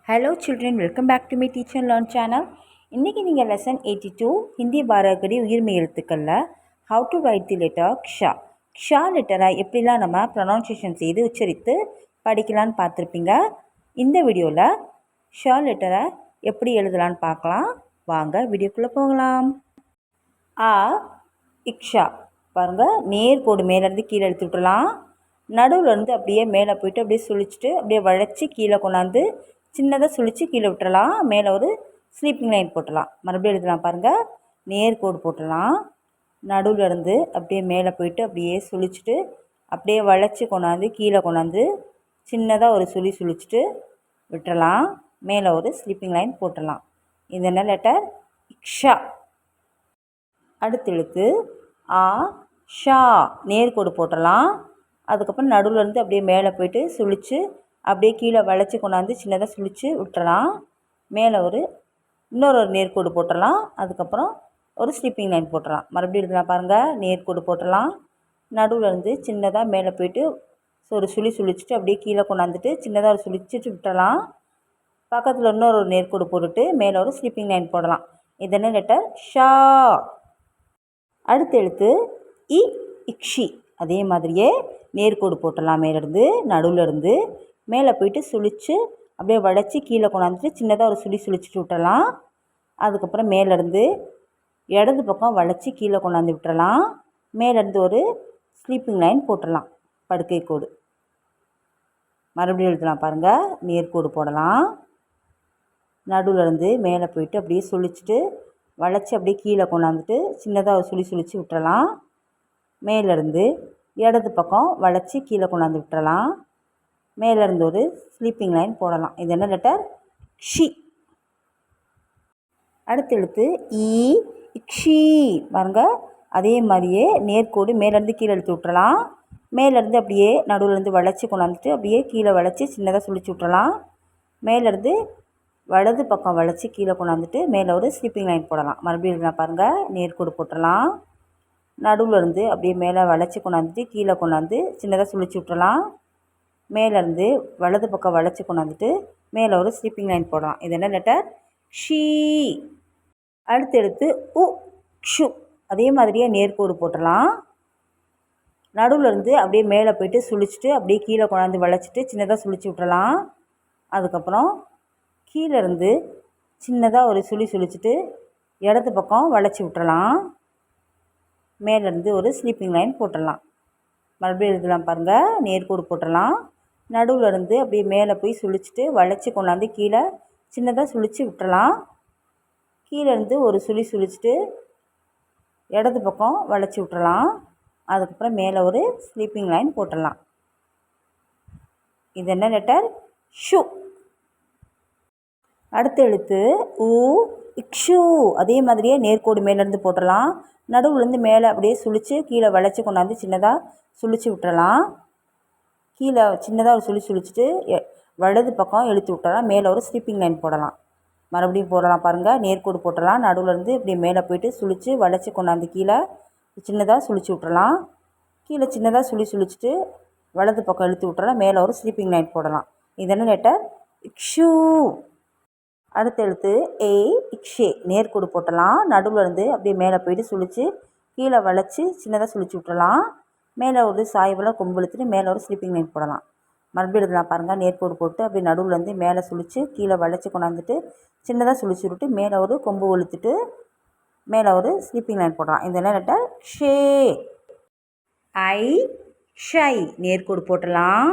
Hello children, welcome back to my Teach and Learn channel. இன்றைக்கி நீங்கள் lesson 82 Hindi பாரகடி உயிர்மை எழுத்துக்களில் how to write the letter க்ஷா. க்ஷா லெட்டரை எப்படிலாம் நம்ம ப்ரொனவுன்சியேஷன் செய்து உச்சரித்து படிக்கலான்னு பார்த்துருப்பீங்க. இந்த வீடியோவில் ஷா லெட்டரை எப்படி எழுதலான்னு பார்க்கலாம். வாங்க வீடியோக்குள்ளே போகலாம். ஆ இக்ஷா பாருங்கள், நேர்கோடு மேலேருந்து கீழே எடுத்து விட்டுலாம். நடுவுலேருந்து அப்படியே மேலே போய்ட்டு அப்படியே சுழிச்சிட்டு அப்படியே வளைச்சி கீழே கொண்டாந்து சின்னதாக சுழித்து கீழே விட்டுறலாம். மேலே ஒரு ஸ்லீப்பிங் லைன் போட்டுடலாம். மறுபடியும் எழுதலாம் பாருங்கள். நேர்கோடு போட்டுடலாம். நடுவில் இருந்து அப்படியே மேலே போய்ட்டு அப்படியே சுழிச்சிட்டு அப்படியே வளைச்சி கொண்டாந்து கீழே கொண்டாந்து சின்னதாக ஒரு சுழிச்சிட்டு விட்டுறலாம். மேலே ஒரு ஸ்லீப்பிங் லைன் போட்டுடலாம். இது என்ன லெட்டர்? இக்ஷா. அடுத்த எழுத்து ஆ ஷா. நேர்கோடு போட்டுடலாம். அதுக்கப்புறம் நடுவில் இருந்து அப்படியே மேலே போய்ட்டு சுழித்து அப்படியே கீழே வளைச்சி கொண்டாந்து சின்னதாக சுழித்து விட்டுறலாம். மேலே இன்னொரு நேர்கோடு போட்டுடலாம். அதுக்கப்புறம் ஒரு ஸ்லீப்பிங் லைன் போட்டுடலாம். மறுபடியும் எழுதலாம் பாருங்கள். நேர்கோடு போட்டுடலாம். நடுவில் இருந்து சின்னதாக மேலே போய்ட்டு ஒரு சுழிச்சிட்டு அப்படியே கீழே கொண்டாந்துட்டு சின்னதாக ஒரு சுழிச்சிட்டு விட்டுறலாம். பக்கத்தில் இன்னொரு நேர்கோடு போட்டுட்டு மேலே ஒரு ஸ்லீப்பிங் லைன் போடலாம். இது என்ன லெட்டர்? ஷா. அடுத்த எழுத்து இக்ஷி. அதே மாதிரியே நேர்கோடு போட்டுடலாம். மேலேருந்து நடுவில் இருந்து மேலே போய்ட்டு சுழித்து அப்படியே வளைச்சி கீழே கொண்டாந்துட்டு சின்னதாக ஒரு சுழிச்சிட்டு விட்டுறலாம். அதுக்கப்புறம் மேலேருந்து இடது பக்கம் வளைச்சி கீழே கொண்டாந்து விட்டுறலாம். மேலேருந்து ஒரு ஸ்லீப்பிங் லைன் போட்டுடலாம், படுக்கை கோடு. மறுபடியும் எழுதலாம் பாருங்கள். நேர்கோடு போடலாம். நடுவில் இருந்து மேலே போய்ட்டு அப்படியே சுழிச்சிட்டு வளைச்சி அப்படியே கீழே கொண்டாந்துட்டு சின்னதாக ஒரு சுழிச்சு விட்டுறலாம். மேலேருந்து இடது பக்கம் வளைச்சி கீழே கொண்டாந்து விட்டுறலாம். மேலேருந்து ஒரு ஸ்லீப்பிங் லைன் போடலாம். இது என்ன லெட்டர்? ஷி. அடுத்த எழுத்து இக்ஷி பாருங்க. அதே மாதிரியே நேர்கோடு மேலேருந்து கீழே எடுத்து விட்டுறலாம். மேலேருந்து அப்படியே நடுவிலேருந்து வளைச்சி கொண்டாந்துட்டு அப்படியே கீழே வளைச்சி சின்னதாக சுழிச்சு விட்டுறலாம். மேலேருந்து வலது பக்கம் வளைச்சி கீழே கொண்டாந்துட்டு மேலே ஒரு ஸ்லீப்பிங் லைன் போடலாம். மறுபடியும் எழுதலாம் பாருங்கள். நேர்கோடு போட்டுடலாம். நடுவில் இருந்து அப்படியே மேலே வளைச்சி கொண்டாந்துட்டு கீழே கொண்டாந்து சின்னதாக சுழிச்சு விட்டுறலாம். மேலேருந்து வலது பக்கம் வளைச்சி கொண்டாந்துட்டு மேலே ஒரு ஸ்லீப்பிங் லைன் போடலாம். இது என்ன லெட்டர்? ஷீ. அடுத்த எழுத்து ஷு. அதே மாதிரியே நேர்கோடு போட்டுடலாம். நடுவில் இருந்து அப்படியே மேலே போய்ட்டு சுழிச்சிட்டு அப்படியே கீழே கொண்டாந்து வளைச்சிட்டு சின்னதாக சுழிச்சு விட்டுறலாம். அதுக்கப்புறம் கீழே இருந்து சின்னதாக ஒரு சுழிச்சிட்டு இடது பக்கம் வளைச்சி விட்டுறலாம். மேலேருந்து ஒரு ஸ்லீப்பிங் லைன் போட்டுடலாம். மறுபடியும் எழுதலாம் பாருங்கள். நேர்கோடு போட்டுடலாம். நடுவில் இருந்து அப்படியே மேலே போய் சுழிச்சிட்டு வளைச்சி கொண்டாந்து கீழே சின்னதாக சுழித்து விட்டுறலாம். கீழேருந்து ஒரு சுழிச்சிட்டு இடது பக்கம் வளைச்சி விட்டுறலாம். அதுக்கப்புறம் மேலே ஒரு ஸ்லீப்பிங் லைன் போட்டுடலாம். இது என்ன லெட்டர்? ஷு. அடுத்த எழுத்து இக்ஷு. அதே மாதிரியே நேர்கோடு மேலேருந்து போட்டுடலாம். நடுவுலேருந்து மேலே அப்படியே சுழித்து கீழே வளைச்சி கொண்டாந்து சின்னதாக சுழிச்சு விட்டுறலாம். கீழே சின்னதாக ஒரு சுழிச்சிட்டு வலது பக்கம் இழுத்து விட்டுறலாம். மேலே ஒரு ஸ்லீப்பிங் லைன் போடலாம். மறுபடியும் போடலாம் பாருங்கள். நேர்கோடு போட்டுடலாம். நடுவுலேருந்து இப்படியே மேலே போய்ட்டு சுழித்து வளைச்சி கொண்டாந்து கீழே சின்னதாக சுழிச்சு விட்டுறலாம். கீழே சின்னதாக சுழிச்சிட்டு வலது பக்கம் இழுத்து விட்டுறலாம். மேலே ஒரு ஸ்லீப்பிங் லைன் போடலாம். இது என்ன லெட்டர்? இக்ஷு. அடுத்த எழுத்து இக்ஷே. நேர்கோடு போட்டலாம். நடுவில் இருந்து அப்படியே மேலே போய்ட்டு சுழித்து கீழே வளைச்சி சின்னதாக சுழிச்சு விட்டுறலாம். மேலே ஒரு சாய்வில் கொம்பு இழுத்துட்டு மேலே ஒரு ஸ்லீப்பிங் லைன் போடலாம். மறுபடியும் எழுதலாம் பாருங்கள். நேர்கோடு போட்டு அப்படியே நடுவிலேருந்து மேலே சுழித்து கீழே வளைச்சி கொண்டாந்துட்டு சின்னதாக சுழிச்சு விட்டு மேலே ஒரு கொம்பு இழுத்துட்டு மேலே ஒரு ஸ்லீப்பிங் லைன் போடலாம். இதெல்லாம் லெட்டர் ஷே. ஷை. நேர்கோடு போட்டலாம்.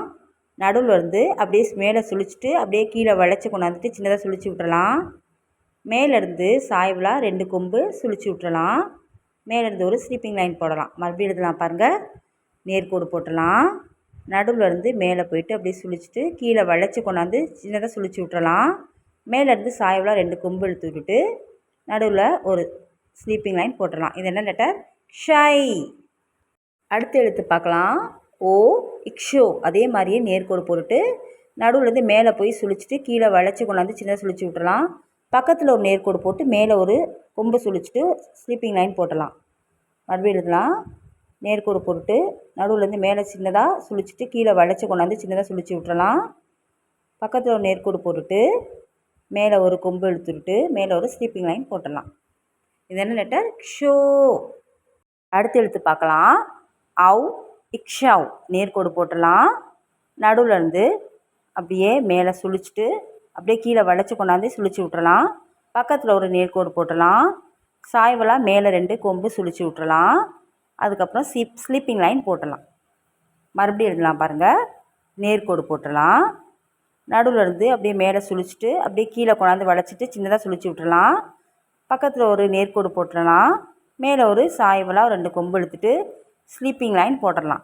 நடுவில் இருந்து அப்படியே மேலே சுழிச்சிட்டு அப்படியே கீழே வளைச்சி கொண்டாந்துட்டு சின்னதாக சுழிச்சு விட்டுறலாம். மேலேருந்து சாய்வில் 2 கொம்பு சுழிச்சு விட்டுறலாம். மேலேருந்து ஒரு ஸ்லீப்பிங் லைன் போடலாம். மறுபடியும் எழுதலாம் பாருங்கள். நேர்கோடு போட்டலாம். நடுவில் இருந்து மேலே போய்ட்டு அப்படியே சுழிச்சிட்டு கீழே வளைச்சி கொண்டாந்து சின்னதாக சுழிச்சு விட்டுறலாம். மேலேருந்து சாய்வில் 2 கொம்பு இழுத்து விட்டுட்டு நடுவில் ஒரு ஸ்லீப்பிங் லைன் போட்டுடலாம். இது என்ன லெட்டர்? ஷை. அடுத்த எழுத்து பார்க்கலாம். இக்ஷோ. அதே மாதிரியே நேர்கோடு போட்டுட்டு நடுவுலேருந்து மேலே போய் சுழிச்சிட்டு கீழே வளைச்சி கொண்டாந்து சின்னதாக சுழிச்சு விட்டுறலாம். பக்கத்தில் ஒரு நேர்கோடு போட்டு மேலே ஒரு கொம்பு சுழிச்சிட்டு ஸ்லீப்பிங் லைன் போட்டலாம். மறுபடியும் எழுதலாம். நேர்கோடு போட்டு நடுவுலேருந்து மேலே சின்னதாக சுழிச்சிட்டு கீழே வளைச்சி கொண்டாந்து சின்னதாக சுழிச்சு விட்டுறலாம். பக்கத்தில் ஒரு நேர்கோடு போட்டுட்டு மேலே ஒரு கொம்பு இழுத்துட்டு மேலே ஒரு ஸ்லீப்பிங் லைன் போட்டுடலாம். இது என்ன லெட்டர்? ஷோ. அடுத்து எழுத்து பார்க்கலாம். அவ் இக்ஷாவ். நேர்கோடு போட்டுடலாம். நடுவில் இருந்து அப்படியே மேலே சுழிச்சிட்டு அப்படியே கீழே வளைச்சி கொண்டாந்து சுழிச்சு விட்டுறலாம். பக்கத்தில் ஒரு நேர்கோடு போட்டுடலாம். சாய்வலாக மேலே 2 கொம்பு சுழிச்சு விட்டுறலாம். அதுக்கப்புறம் ஸ்லீப்பிங் லைன் போட்டுடலாம். மறுபடியும் எழுதலாம் பாருங்கள். நேர்கோடு போட்டுடலாம். நடுவில் இருந்து அப்படியே மேலே சுழிச்சிட்டு அப்படியே கீழே கொண்டாந்து வளைச்சிட்டு சின்னதாக சுழிச்சு விட்டுறலாம். பக்கத்தில் ஒரு நேர்கோடு போட்டுடலாம். மேலே ஒரு சாய்வலாக 2 கொம்பு இழுத்துட்டு ஸ்லீப்பிங் லைன் போட்டுடலாம்.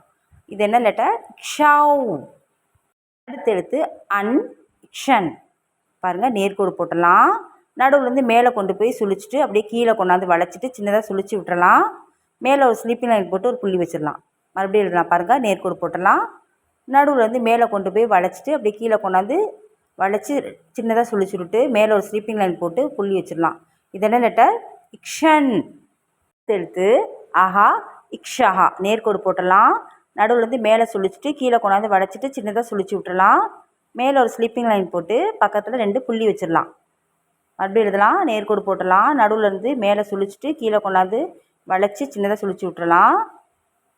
இது என்ன லெட்டர்? ஷவ். அடுத்த எழுத்து அன் ஷன். பாருங்கள், நேர்கோடு போட்டுடலாம். நடுவுலேருந்து மேலே கொண்டு போய் சுழிச்சிட்டு அப்படியே கீழே கொண்டாந்து வளைச்சிட்டு சின்னதாக சுழிச்சு விட்டுறலாம். மேலே ஒரு ஸ்லீப்பிங் லைன் போட்டு ஒரு புள்ளி வச்சிடலாம். மறுபடியும் எழுதலாம் பாருங்கள். நேர்கோடு போட்டுடலாம். நடுவுலேருந்து மேலே கொண்டு போய் வளைச்சிட்டு அப்படியே கீழே கொண்டாந்து வளைச்சி சின்னதாக சுழிச்சு விட்டு மேலே ஒரு ஸ்லீப்பிங் லைன் போட்டு புள்ளி வச்சிடலாம். இது என்ன லெட்டர்? இக்ஷன். எழுத்து ஆஹா இக்ஷஹா. நேர்கோடு போட்டுடலாம். நடுவுலேருந்து மேலே சுழிச்சிட்டு கீழே கொண்டாந்து வளைச்சிட்டு சின்னதாக சுழிச்சு விட்டுறலாம். மேலே ஒரு ஸ்லீப்பிங் லைன் போட்டு பக்கத்தில் 2 புள்ளி வச்சிடலாம். மறுபடியும் எழுதலாம். நேர்கோடு போட்டுடலாம். நடுவுலேருந்து மேலே சுழிச்சிட்டு கீழே கொண்டாந்து வளைச்சி சின்னதாக சுழிச்சு விட்டுறலாம்.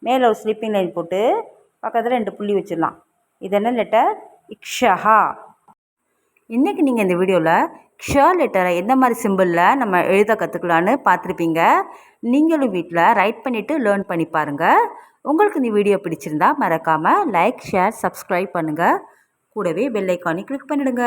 மேலே ஒரு ஸ்லீப்பிங் லைன் போட்டு பக்கத்தில் 2 புள்ளி வச்சிடலாம். இது என்ன லெட்டர்? இக்ஷஹா. இன்றைக்கி நீங்கள் இந்த வீடியோவில் க்ஷ லெட்டரை எந்த மாதிரி சிம்பிளில் நம்ம எழுத கற்றுக்கலான்னு பார்த்துருப்பீங்க. நீங்களும் வீட்டில் ரைட் பண்ணிவிட்டு லேர்ன் பண்ணி பாருங்கள். உங்களுக்கு இந்த வீடியோ பிடிச்சிருந்தா மறக்காமல் லைக், ஷேர், சப்ஸ்கிரைப் பண்ணுங்கள். கூடவே பெல் ஐக்கானை கிளிக் பண்ணிவிடுங்க.